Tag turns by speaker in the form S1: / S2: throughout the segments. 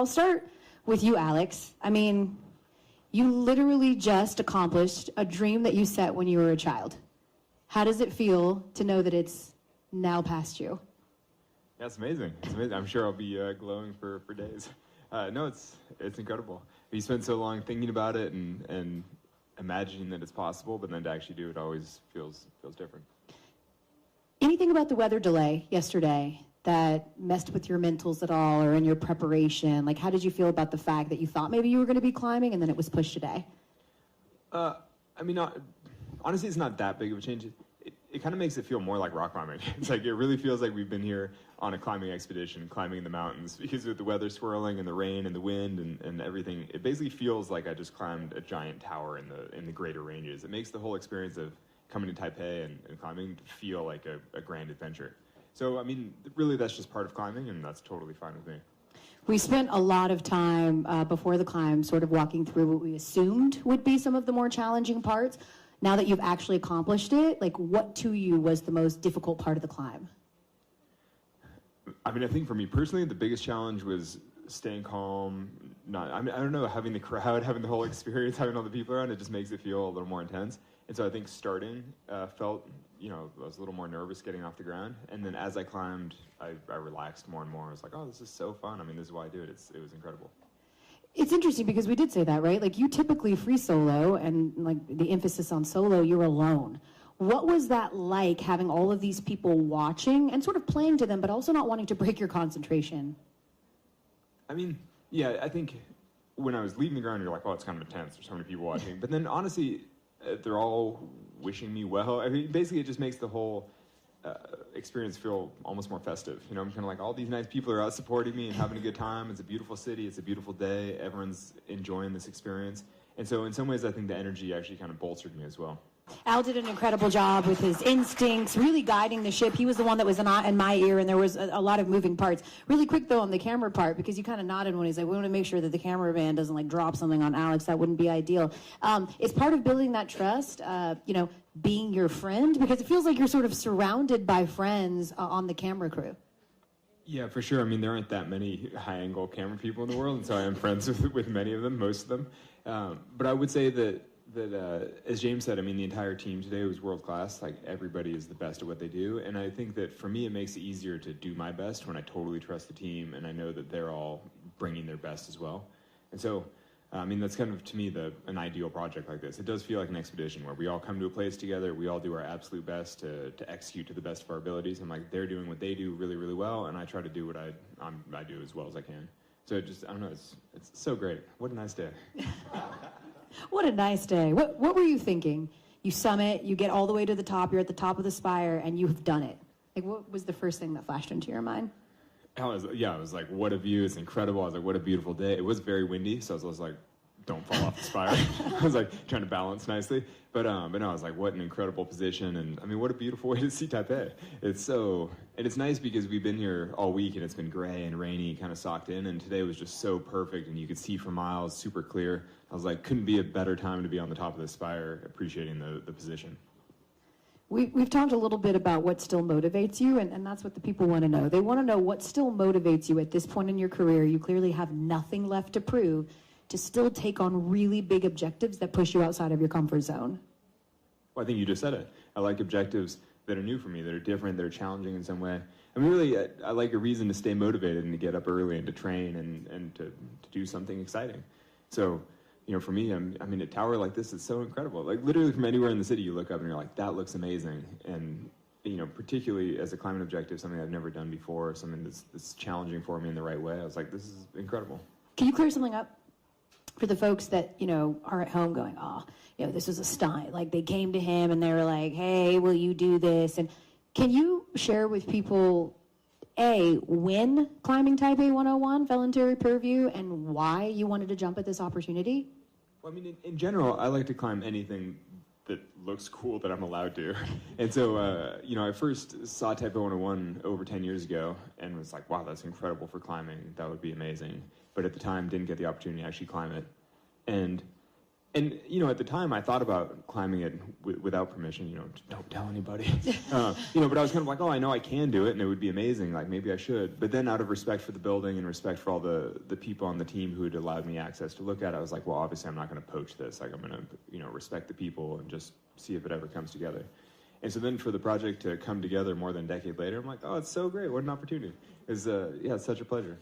S1: I'll start with you, Alex. I mean, you literally just accomplished a dream that you set when you were a child. How does it feel to know that it's now past you?
S2: That's amazing. It's amazing. I'm sure I'll be glowing for days. No, it's incredible. You spend so long thinking about it and imagining that it's possible, but then to actually do it always feels different.
S1: Anything about the weather delay yesterday that messed with your mentals at all or in your preparation? Like, how did you feel about the fact that you thought maybe you were going to be climbing and then it was pushed today?
S2: I mean, honestly, it's not that big of a change. It kind of makes it feel more like rock climbing. It's like it really feels like we've been here on a climbing expedition, climbing in the mountains, because with the weather swirling and the rain and the wind and everything, it basically feels like I just climbed a giant tower in the greater ranges. It makes the whole experience of coming to Taipei and climbing feel like a grand adventure. So, I mean, really that's just part of climbing, and that's totally fine with me.
S1: We spent a lot of time before the climb sort of walking through what we assumed would be some of the more challenging parts. Now that you've actually accomplished it, like, what to you was the most difficult part of the climb?
S2: I mean, I think for me personally, the biggest challenge was staying calm. I don't know, having the crowd, having the whole experience, having all the people around, it just makes it feel a little more intense. And so I think starting felt, I was a little more nervous getting off the ground. And then as I climbed, I relaxed more and more. I was like, oh, this is so fun. I mean, this is why I do it. It was incredible.
S1: It's interesting because we did say that, right? Like, you typically free solo, and like the emphasis on solo, you're alone. What was that like, having all of these people watching and sort of playing to them, but also not wanting to break your concentration?
S2: I mean, yeah, I think when I was leaving the ground, you're like, oh, it's kind of intense. There's so many people watching. But then honestly, they're all wishing me well. I mean, basically, it just makes the whole experience feel almost more festive. I'm kind of like, all these nice people are out supporting me and having a good time. It's a beautiful city. It's a beautiful day. Everyone's enjoying this experience. And so in some ways, I think the energy actually kind of bolstered me as well.
S1: Al did an incredible job with his instincts, really guiding the ship. He was the one that was in my ear, and there was a lot of moving parts. Really quick, though, on the camera part, because you kind of nodded when he's like, we want to make sure that the cameraman doesn't, like, drop something on Alex. That wouldn't be ideal. It's part of building that trust, being your friend, because it feels like you're sort of surrounded by friends on the camera crew.
S2: Yeah, for sure. I mean, there aren't that many high-angle camera people in the world, and so I am friends with many of them, most of them. But I would say that as James said, I mean, the entire team today was world-class. Like, everybody is the best at what they do. And I think that for me, it makes it easier to do my best when I totally trust the team and I know that they're all bringing their best as well. And so, I mean, that's kind of, to me, an ideal project like this. It does feel like an expedition where we all come to a place together, we all do our absolute best to execute to the best of our abilities. And, like, they're doing what they do really, really well, and I try to do what I do as well as I can. So I don't know, it's so great. What a nice day.
S1: What a nice day. What were you thinking? You summit, you get all the way to the top, you're at the top of the spire, and you've done it. Like, what was the first thing that flashed into your mind?
S2: I was like, what a view, it's incredible. I was like, what a beautiful day. It was very windy, so I was like, don't fall off the spire. I was like trying to balance nicely. But no, I was like, what an incredible position. And I mean, what a beautiful way to see Taipei. And it's nice because we've been here all week and it's been gray and rainy, kind of socked in. And today was just so perfect and you could see for miles, super clear. I was like, couldn't be a better time to be on the top of the spire, appreciating the position.
S1: We've talked a little bit about what still motivates you, and that's what the people want to know. They want to know what still motivates you at this point in your career. You clearly have nothing left to prove, to still take on really big objectives that push you outside of your comfort zone.
S2: Well, I think you just said it. I like objectives that are new for me, that are different, that are challenging in some way. I mean, really, I like a reason to stay motivated and to get up early and to train and to do something exciting. So, for me, I mean, a tower like this is so incredible. Like, literally from anywhere in the city, you look up and you're like, that looks amazing. And, particularly as a climbing objective, something I've never done before, something that's challenging for me in the right way, I was like, this is incredible.
S1: Can you clear something up for the folks that, are at home going, this was a stunt. Like, they came to him and they were like, hey, will you do this? And can you share with people, when climbing Taipei 101 fell into your purview and why you wanted to jump at this opportunity?
S2: Well, I mean, in general, I like to climb anything that looks cool that I'm allowed to. And so, I first saw Taipei 101 over 10 years ago and was like, wow, that's incredible for climbing. That would be amazing. But at the time, didn't get the opportunity to actually climb it. And And, at the time I thought about climbing it without permission, don't tell anybody. But I was kind of like, oh, I know I can do it and it would be amazing. Like, maybe I should. But then out of respect for the building and respect for all the people on the team who had allowed me access to look at it, I was like, well, obviously I'm not going to poach this. Like, I'm going to, respect the people and just see if it ever comes together. And so then for the project to come together more than a decade later, I'm like, oh, it's so great. What an opportunity. It's such a pleasure.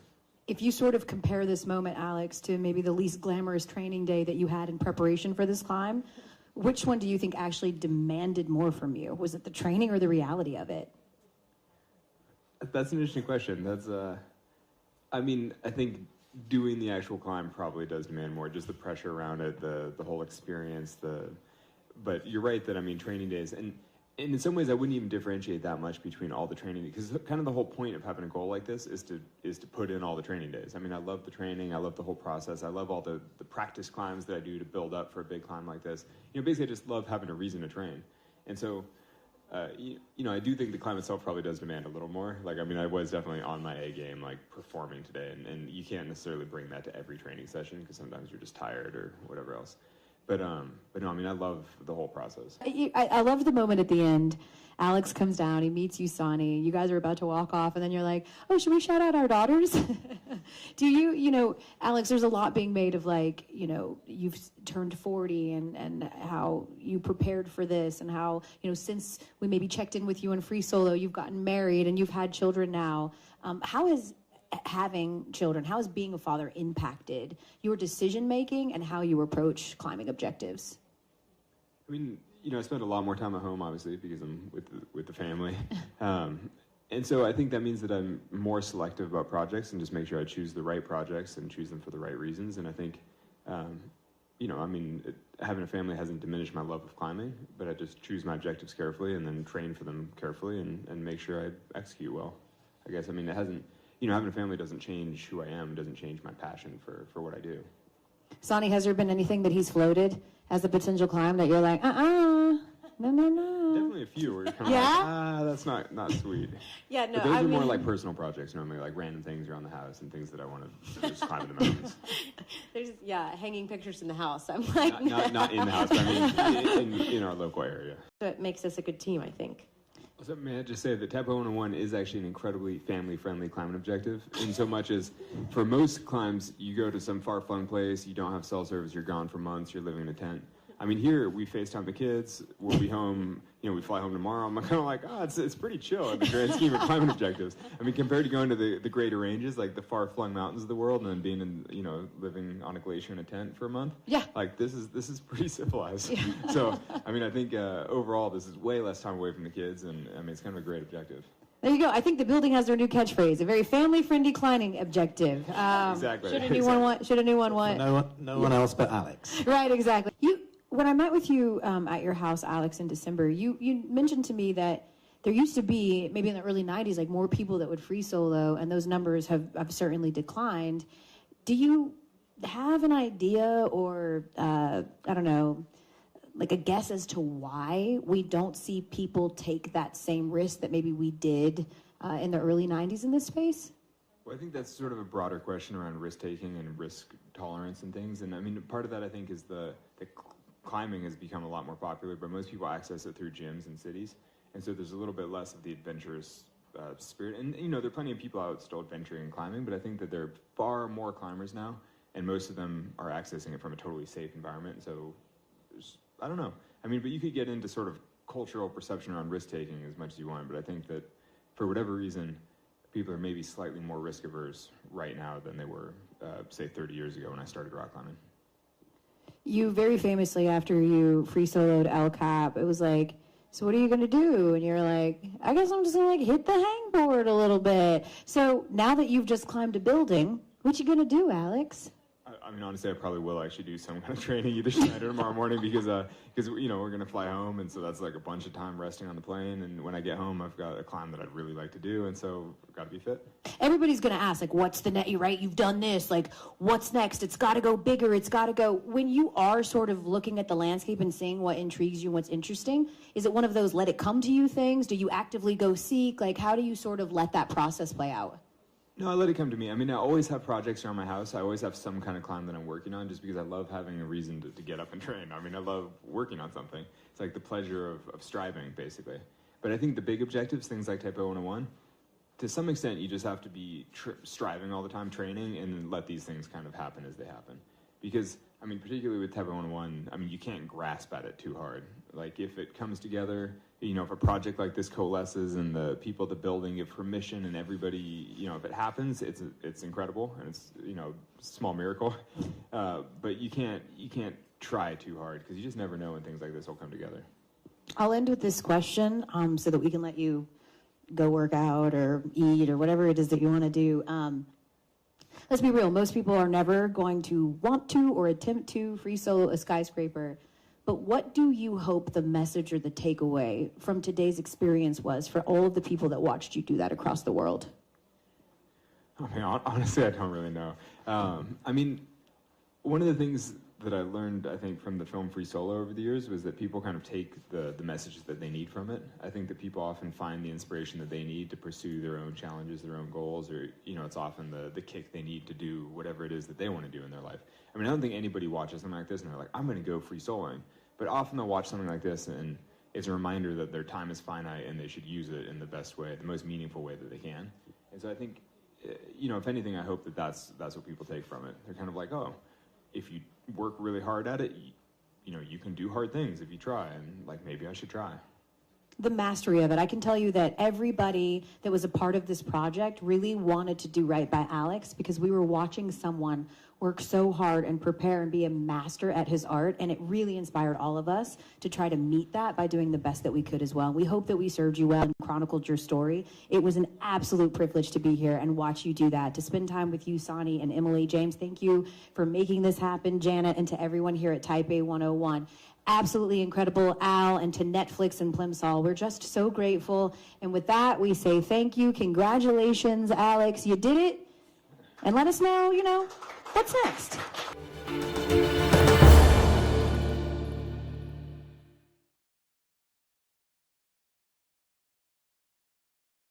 S1: If you sort of compare this moment, Alex, to maybe the least glamorous training day that you had in preparation for this climb, which one do you think actually demanded more from you? Was it the training or the reality of it?
S2: That's an interesting question. I think doing the actual climb probably does demand more, just the pressure around it, the whole experience, but you're right that, training days, and in some ways I wouldn't even differentiate that much between all the training, because kind of the whole point of having a goal like this is to put in all the training days. I love the training, I love the whole process, I love all the practice climbs that I do to build up for a big climb like this. Basically I just love having a reason to train. And so, I do think the climb itself probably does demand a little more. Like, I was definitely on my A game, like performing today, and you can't necessarily bring that to every training session because sometimes you're just tired or whatever else. But no, I love the whole process.
S1: I love the moment at the end. Alex comes down, he meets you, Sonny. You guys are about to walk off, and then you're like, oh, should we shout out our daughters? Do you, Alex, there's a lot being made of, like, you've turned 40 and how you prepared for this, and how, since we maybe checked in with you in free solo, you've gotten married and you've had children now. How has having children, how has being a father impacted your decision making and how you approach climbing objectives?
S2: I spend a lot more time at home, obviously, because I'm with the family, and so I think that means that I'm more selective about projects and just make sure I choose the right projects and choose them for the right reasons. And I think, having a family hasn't diminished my love of climbing, but I just choose my objectives carefully and then train for them carefully and make sure I execute well. I guess, it hasn't. Having a family doesn't change who I am, doesn't change my passion for what I do.
S1: Sonny, has there been anything that he's floated as a potential climb that you're like, no?
S2: Definitely a few where you're kind of like, that's not sweet.
S3: Yeah, no,
S2: but those are more like personal projects, normally, like random things around the house and things that I want to just climb in the mountains.
S3: There's, hanging pictures in the house. I'm like,
S2: not in the house, but in our local area.
S3: That makes us a good team, I think.
S2: So may I just say that Taipei 101 is actually an incredibly family-friendly climbing objective, in so much as for most climbs, you go to some far-flung place, you don't have cell service, you're gone for months, you're living in a tent. Here we FaceTime the kids, we'll be home, we fly home tomorrow. I'm kind of like, it's pretty chill in the grand scheme of climbing objectives. Compared to going to the greater ranges, like the far-flung mountains of the world, and then being in, living on a glacier in a tent for a month.
S1: Yeah.
S2: Like, this is pretty civilized. Yeah. So, I think overall, this is way less time away from the kids, and it's kind of a great objective.
S1: There you go. I think the building has their new catchphrase, a very family-friendly climbing objective.
S2: Exactly.
S1: Should a new one want?
S4: No one else but Alex.
S1: Right, exactly. When I met with you at your house, Alex, in December, you mentioned to me that there used to be, maybe in the early 90s, like more people that would free solo, and those numbers have certainly declined. Do you have an idea or, I don't know, like a guess as to why we don't see people take that same risk that maybe we did in the early 90s in this space?
S2: Well, I think that's sort of a broader question around risk-taking and risk tolerance and things. And part of that, I think, is the climbing has become a lot more popular, but most people access it through gyms and cities. And so there's a little bit less of the adventurous spirit. And, there are plenty of people out still adventuring and climbing, but I think that there are far more climbers now, and most of them are accessing it from a totally safe environment. So, I don't know. But you could get into sort of cultural perception around risk-taking as much as you want, but I think that for whatever reason, people are maybe slightly more risk-averse right now than they were, say, 30 years ago when I started rock climbing.
S1: You very famously, after you free soloed El Cap, it was like, so what are you going to do? And you're like, I guess I'm just going to hit the hangboard a little bit. So now that you've just climbed a building, what you going to do, Alex?
S2: Honestly, I probably will actually do some kind of training either tonight or tomorrow morning because we're going to fly home, and so that's like a bunch of time resting on the plane, and when I get home, I've got a climb that I'd really like to do, and so I've got to be fit.
S1: Everybody's going to ask, what's the next, right? You've done this, what's next? It's got to go bigger. It's got to go. When you are sort of looking at the landscape and seeing what intrigues you, what's interesting, is it one of those let it come to you things? Do you actively go seek? How do you sort of let that process play out?
S2: No, I let it come to me. I mean, I always have projects around my house. I always have some kind of climb that I'm working on just because I love having a reason to get up and train. I mean, I love working on something. It's like the pleasure of striving, basically. But I think the big objectives, things like Taipei 101, to some extent, you just have to be striving all the time, training, and then let these things kind of happen as they happen. Because, I mean, particularly with Taipei 101, I mean, you can't grasp at it too hard. Like, if it comes together, you know, if a project like this coalesces and the people at the building give permission and everybody, you know, if it happens, it's incredible and it's, you know, small miracle. But you can't try too hard because you just never know when things like this will come together.
S1: I'll end with this question so that we can let you go work out or eat or whatever it is that you want to do. Let's be real. Most people are never going to want to or attempt to free solo a skyscraper. But what do you hope the message or the takeaway from today's experience was for all of the people that watched you do that across the world?
S2: I mean, honestly, I don't really know. I mean, one of the things that I learned, I think, from the film Free Solo over the years was that people kind of take the messages that they need from it. I think that people often find the inspiration that they need to pursue their own challenges, their own goals, or, you know, it's often the kick they need to do whatever it is that they want to do in their life. I mean, I don't think anybody watches something like this and they're like, I'm going to go free soloing. But often they'll watch something like this and it's a reminder that their time is finite and they should use it in the best way, the most meaningful way that they can. And so I think, you know, if anything, I hope that that's what people take from it. They're kind of like, oh, if you work really hard at it, you know, you can do hard things if you try, and like maybe I should try.
S1: The mastery of it. I can tell you that everybody that was a part of this project really wanted to do right by Alex because we were watching someone work so hard and prepare and be a master at his art, and it really inspired all of us to try to meet that by doing the best that we could as well. We hope that we served you well and chronicled your story. It was an absolute privilege to be here and watch you do that, to spend time with you, Sonny and Emily. James, thank you for making this happen. Janet, and to everyone here at Taipei 101. Absolutely incredible, Al, and to Netflix and Plimsoll. We're just so grateful. And with that, we say thank you. Congratulations, Alex. You did it. And let us know, you know, what's next.